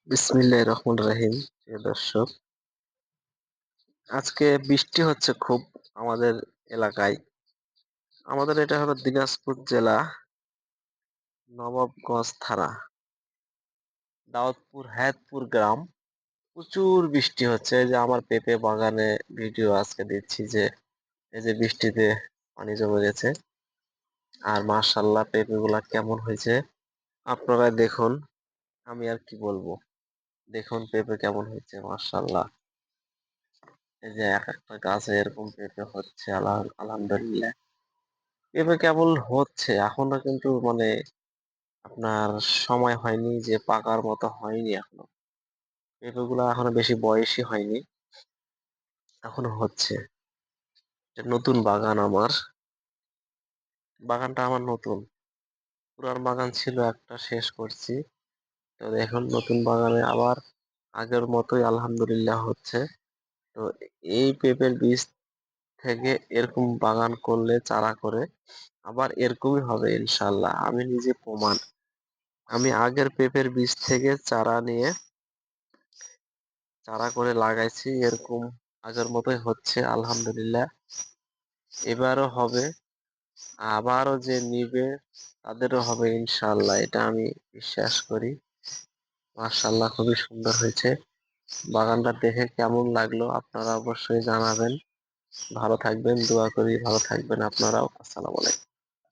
বিসমিল্লাহির রহমানির রহিম। প্রিয় দর্শক, আজকে বৃষ্টি হচ্ছে খুব আমাদের এলাকায়। আমাদের এটা হলো দিনাজপুর জেলা, নবাবগঞ্জ থানা, দাউদপুর হায়াতপুর গ্রাম। প্রচুর বৃষ্টি হচ্ছে। এই যে আমার পেঁপে বাগানে ভিডিও আজকে দিচ্ছি যে এই যে বৃষ্টিতে পানি জমে গেছে। আর মাশাআল্লাহ পেঁপে গুলা কেমন হয়েছে আপনারা দেখুন। আমি আর কি বলবো, দেখুন পেঁপে কেমন হয়েছে মাশাআল্লাহ। এই যে এক একটা গাছে এরকম পেঁপে হচ্ছে, আলহামদুলিল্লাহ। পেঁপে কেবল হচ্ছে এখনো, কিন্তু আপনার সময় হয়নি, যে পাকার মতো হয়নি এখনো। পেঁপে গুলা এখনো বেশি বয়সী হয়নি, এখনো হচ্ছে। এটা নতুন বাগান আমার, বাগানটা আমার নতুন। পুরান বাগান ছিল একটা, শেষ করছি। তো এখন নতুন বাগানে আবার আগের মতোই আলহামদুলিল্লাহ হচ্ছে। তো এই পেঁপের বীজ থেকে এরকম বাগান করলে, চারা করে আবার এরকমই হবে ইনশাল্লাহ। আমি নিজে প্রমাণ। আমি আগের পেঁপের বীজ থেকে চারা নিয়ে চারা করে লাগাইছি, এরকম আগের মতোই হচ্ছে আলহামদুলিল্লাহ। এবারও হবে, আবারও যে নিবে তাদেরও হবে ইনশাল্লাহ, এটা আমি বিশ্বাস করি। মাশাআল্লাহ, খুবই সুন্দর হয়েছে। বাগানটা দেখে কেমন লাগলো আপনারা অবশ্যই জানাবেন। ভালো থাকবেন, দোয়া করি ভালো থাকবেন আপনারাও। আসসালামু আলাইকুম।